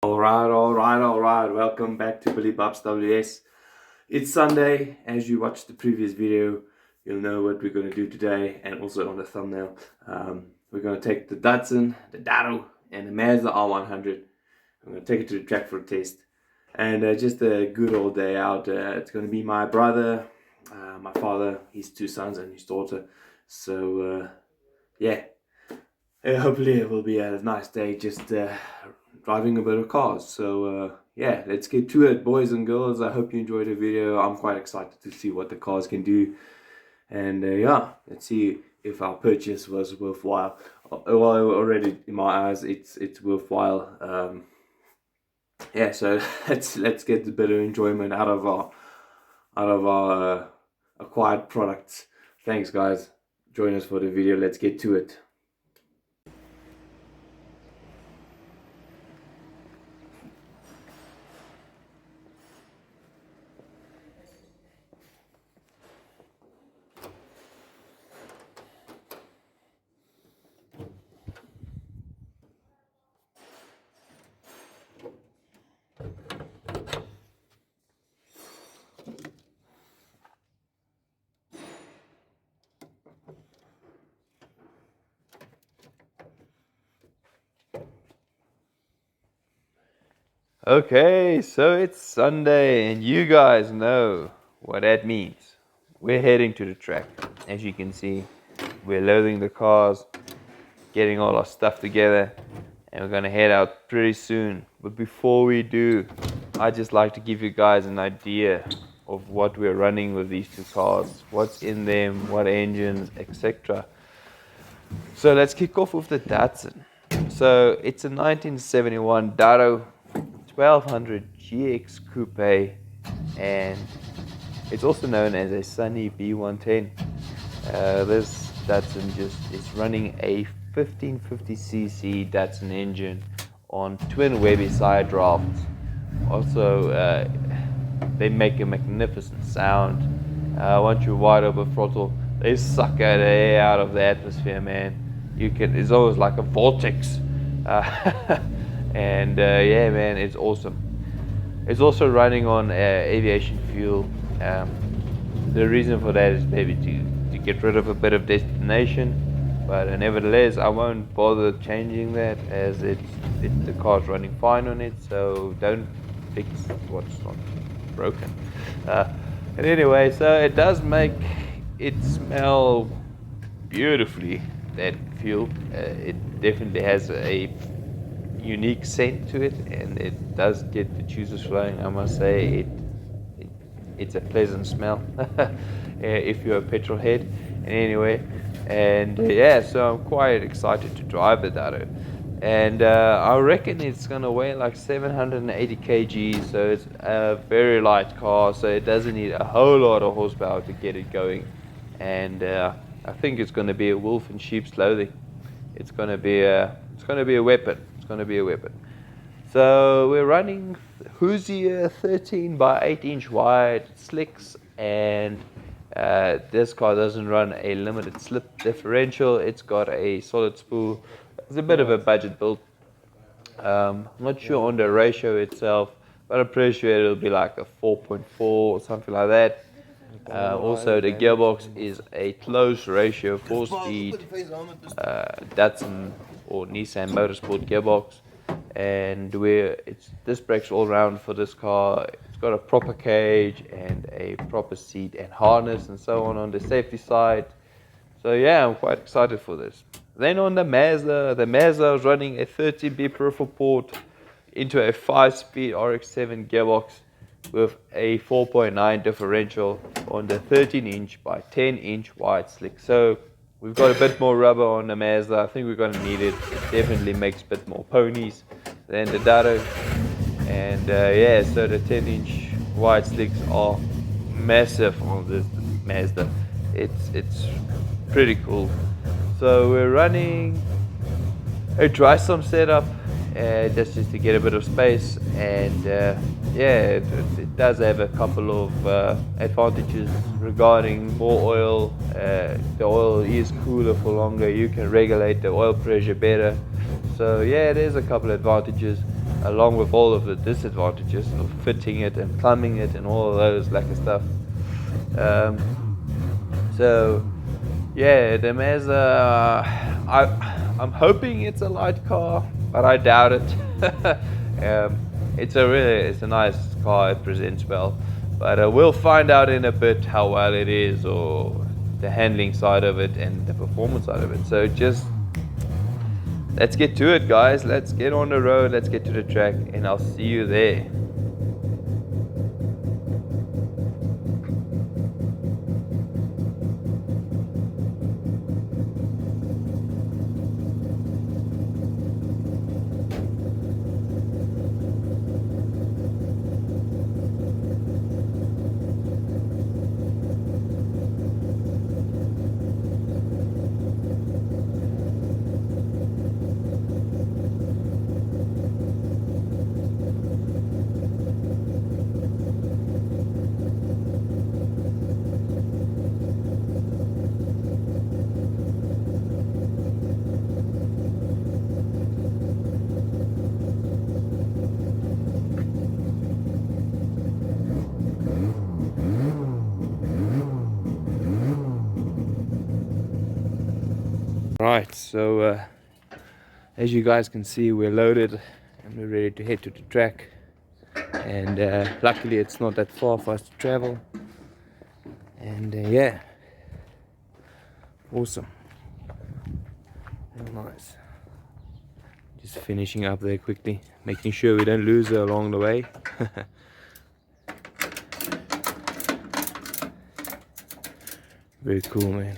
Alright, welcome back to Billy Bob's WS. It's Sunday. As you watched the previous video, you'll know what we're going to do today, and also on the thumbnail. We're going to take the Datsun, the Dato, and the Mazda R100. I'm going to take it to the track for a test. And just a good old day out. It's going to be my brother, my father, his two sons, and his daughter. So, yeah. Hopefully it will be a nice day, just driving a bit of cars. So yeah, let's get to it, boys and girls. I hope you enjoyed the video. I'm quite excited to see what the cars can do, and yeah, let's see if our purchase was worthwhile. Well, already in my eyes it's worthwhile. Yeah, so let's get a bit of enjoyment out of our acquired products. Thanks guys, join us for the video. Let's get to it. Okay, so it's Sunday, and you guys know what that means. We're heading to the track. As you can see, we're loading the cars, getting all our stuff together, and we're gonna head out pretty soon. But before we do, I'd just like to give you guys an idea of what we're running with these two cars, what's in them, what engines, etc. So let's kick off with the Datsun. So it's a 1971 Dato 1200 GX Coupe, and it's also known as a Sunny B110. This Datsun just is running a 1550cc Datsun engine on twin Webby side drafts. Also, they make a magnificent sound. Once you wide open throttle, they suck the air out of the atmosphere, man. It's always like a vortex. And yeah, man, it's awesome. It's also running on aviation fuel. The reason for that is maybe to get rid of a bit of destination, but nevertheless, I won't bother changing that, as the car's running fine on it. So don't fix what's not broken. And anyway, so it does make it smell beautifully, that fuel. It definitely has a unique scent to it, and it does get the juices flowing. I must say it's a pleasant smell if you're a petrol head. And anyway, and yeah, so I'm quite excited to drive the Dato, and I reckon it's gonna weigh like 780 kg, so it's a very light car, so it doesn't need a whole lot of horsepower to get it going. And I think it's gonna be a wolf in sheep's clothing. It's gonna be a weapon. Going to be a weapon. So we're running Hoosier 13 by 8 inch wide slicks, and this car doesn't run a limited slip differential. It's got a solid spool. It's a bit of a budget build. I'm not sure on the ratio itself, but I'm pretty sure it'll be like a 4.4 or something like that. Also, the gearbox is a close ratio 4-speed Datsun or Nissan Motorsport gearbox, and it's disc brakes all round for this car. It's got a proper cage and a proper seat and harness and so on the safety side. So yeah, I'm quite excited for this. Then on the Mazda is running a 13B peripheral port into a 5-speed RX-7 gearbox with a 4.9 differential on the 13-inch by 10-inch wide slick. So we've got a bit more rubber on the Mazda. I think we're going to need it. It definitely makes a bit more ponies than the Dato. And yeah, so the 10-inch wide slicks are massive on this Mazda. It's pretty cool. So we're running a dry sump setup, just to get a bit of space, and yeah, it does have a couple of advantages regarding more oil. The oil is cooler for longer. You can regulate the oil pressure better. So yeah, there's a couple of advantages. along with all of the disadvantages of fitting it and plumbing it and all of those lack of stuff. So yeah, the Mazda, I'm hoping it's a light car, but I doubt it. It's a nice car, it presents well, but we'll find out in a bit how well it is, or the handling side of it and the performance side of it. So just let's get to it, guys. Let's get on the road, let's get to the track, and I'll see you there. Right, so as you guys can see, we're loaded and we're ready to head to the track, and luckily it's not that far for us to travel, and yeah, awesome, nice. Just finishing up there quickly, making sure we don't lose her along the way. Very cool, man.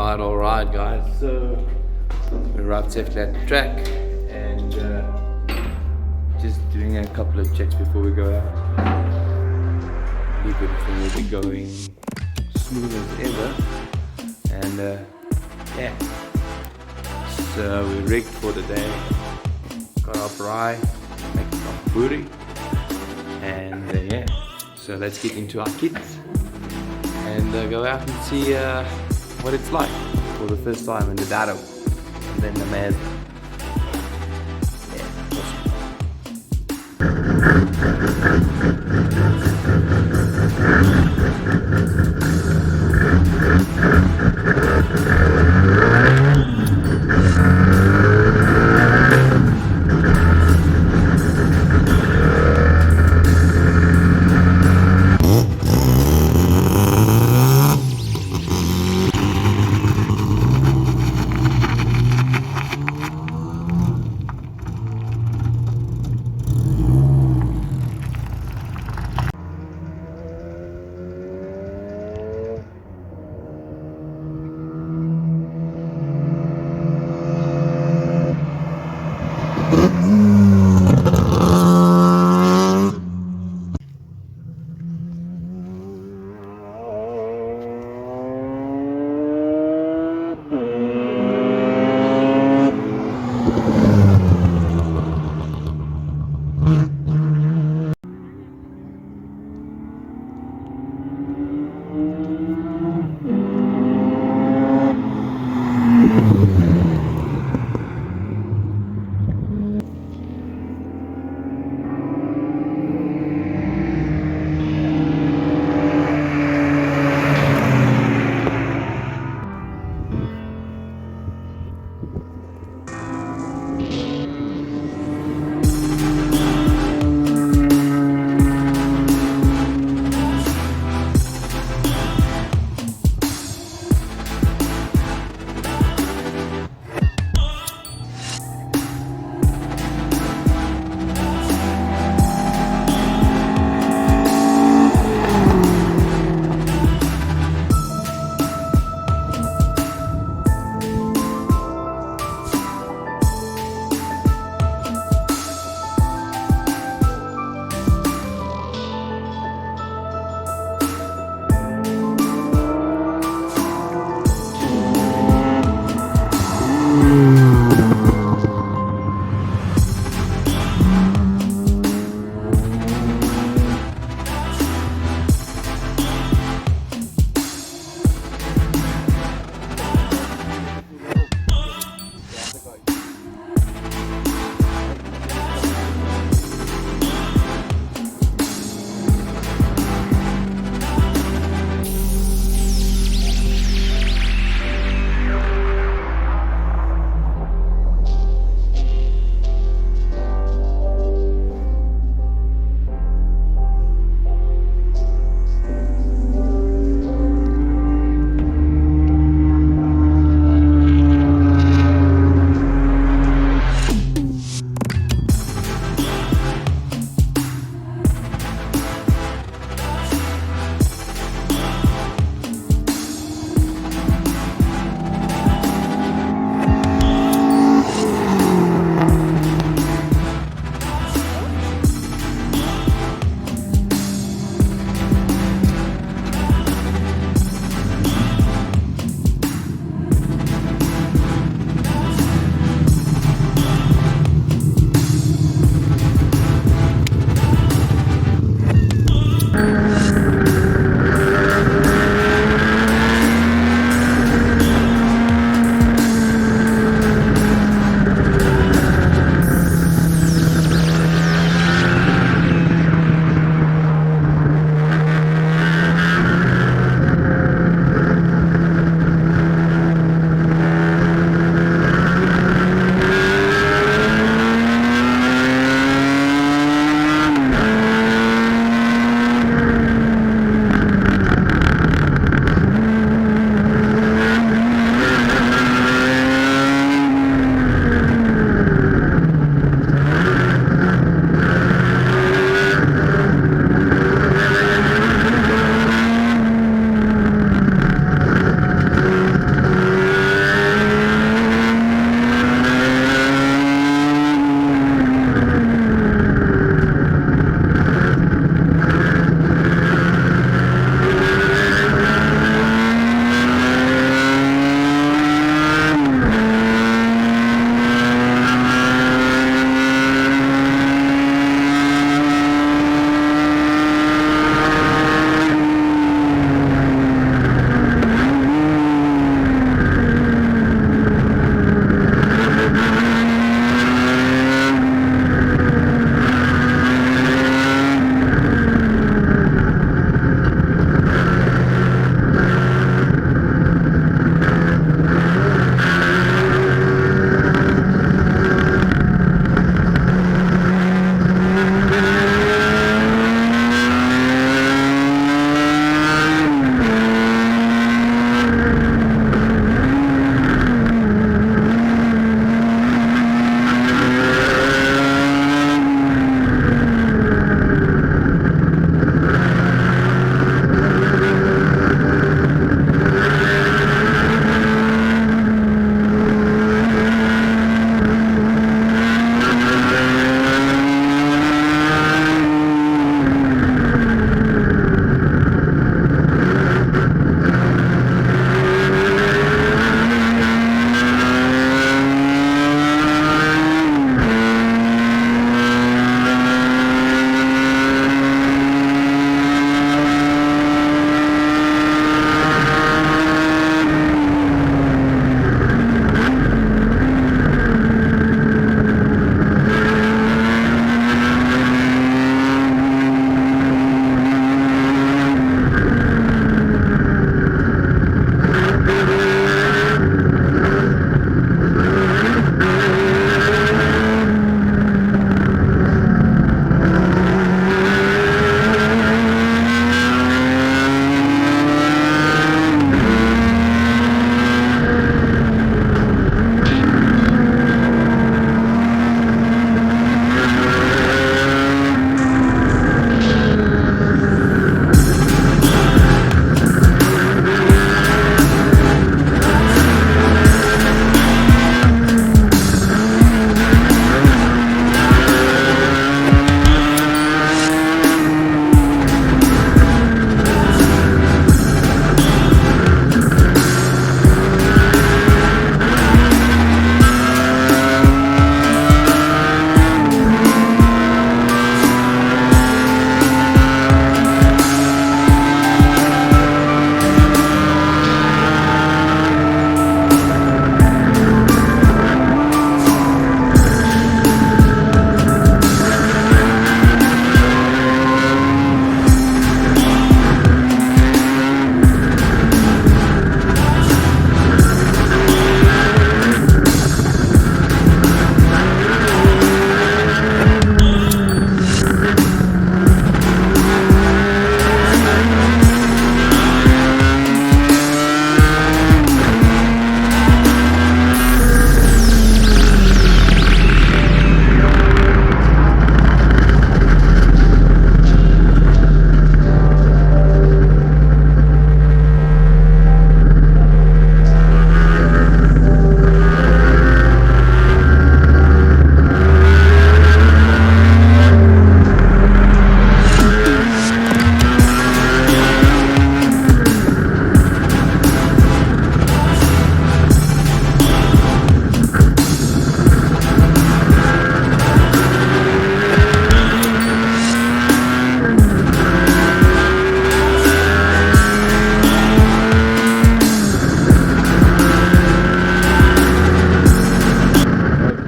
Alright guys, so we arrived safely at the track, and just doing a couple of checks before we go out. I believe everything will be going smooth as ever, and yeah, so we're rigged for the day. Got our fry, making some booty, and yeah, so let's get into our kits and go out and see what it's like for the first time in the Dato, and then the Mazda. Yeah,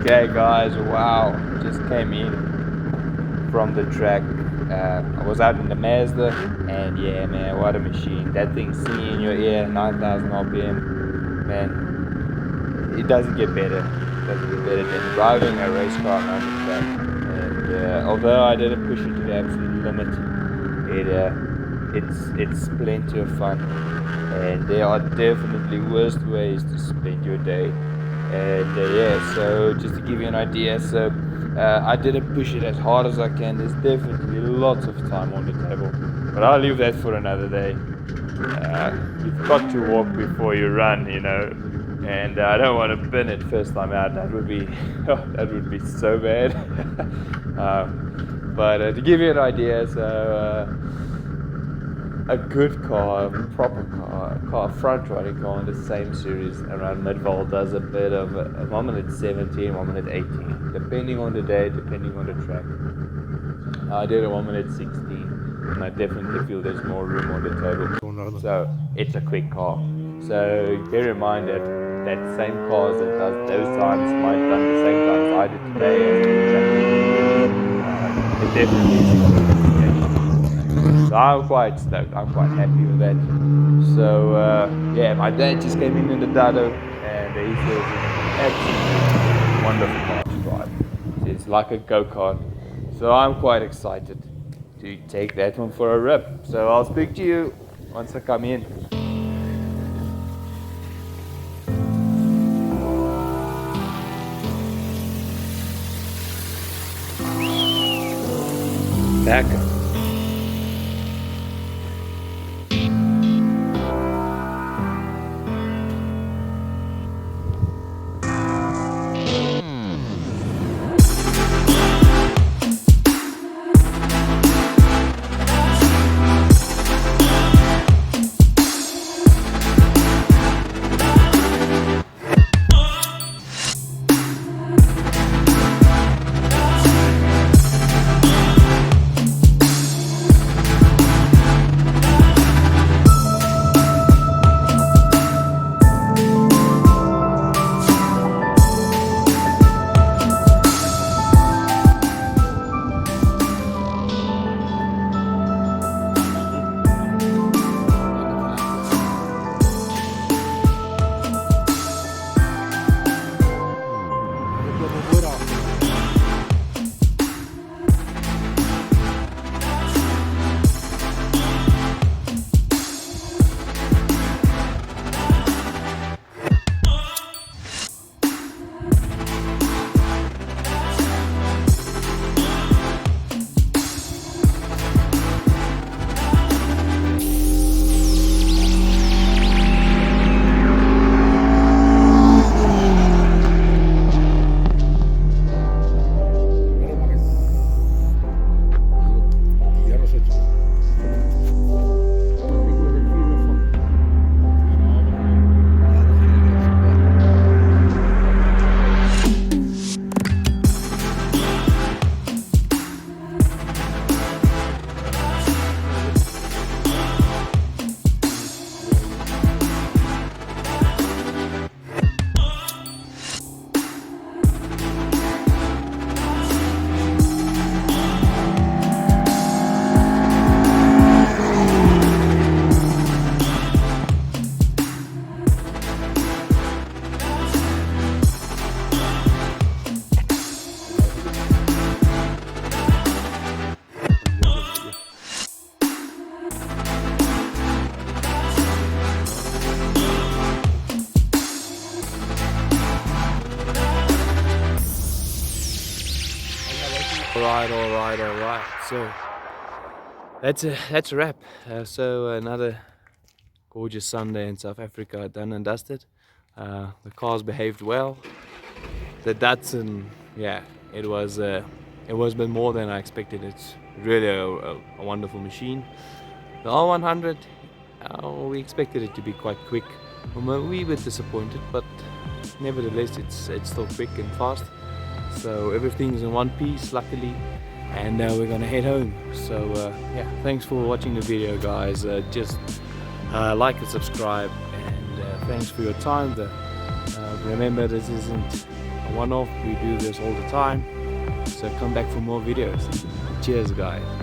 Okay guys, wow, just came in from the track. I was out in the Mazda, and yeah man, what a machine. That thing singing in your ear, 9,000 RPM, man, it doesn't get better. It doesn't get better than driving a race car on the track. And although I didn't push it to the absolute limit, it's plenty of fun. And there are definitely worse ways to spend your day. And yeah, so just to give you an idea, so I didn't push it as hard as I can. There's definitely lots of time on the table, but I'll leave that for another day. You've got to walk before you run, you know, and I don't want to bin it first time out. That would be that would be so bad. But to give you an idea, so a good car, a proper car, front riding car in the same series around mid-vol does a bit of 1 minute 17, 1 minute 18, depending on the day, depending on the track. I did a 1 minute 16, and I definitely feel there's more room on the table. So it's a quick car. So bear in mind that that same cars that does those times might have done the same times I did today as the track. It definitely is. So I'm quite stoked, I'm quite happy with that. So yeah, my dad just came in the Dato, and he says it's absolutely wonderful car to drive. It's like a go-kart. So I'm quite excited to take that one for a rip. So I'll speak to you once I come in. Back up. Alright. So that's a wrap. So another gorgeous Sunday in South Africa, done and dusted. The cars behaved well. The Datsun, yeah, it was a bit more than I expected. It's really a wonderful machine. The R100, we expected it to be quite quick. We were disappointed, but nevertheless, it's still quick and fast. So everything's in one piece, luckily, and we're gonna head home. So yeah, thanks for watching the video, guys. Just like and subscribe, and thanks for your time. Remember, this isn't a one-off. We do this all the time, so come back for more videos. Cheers guys.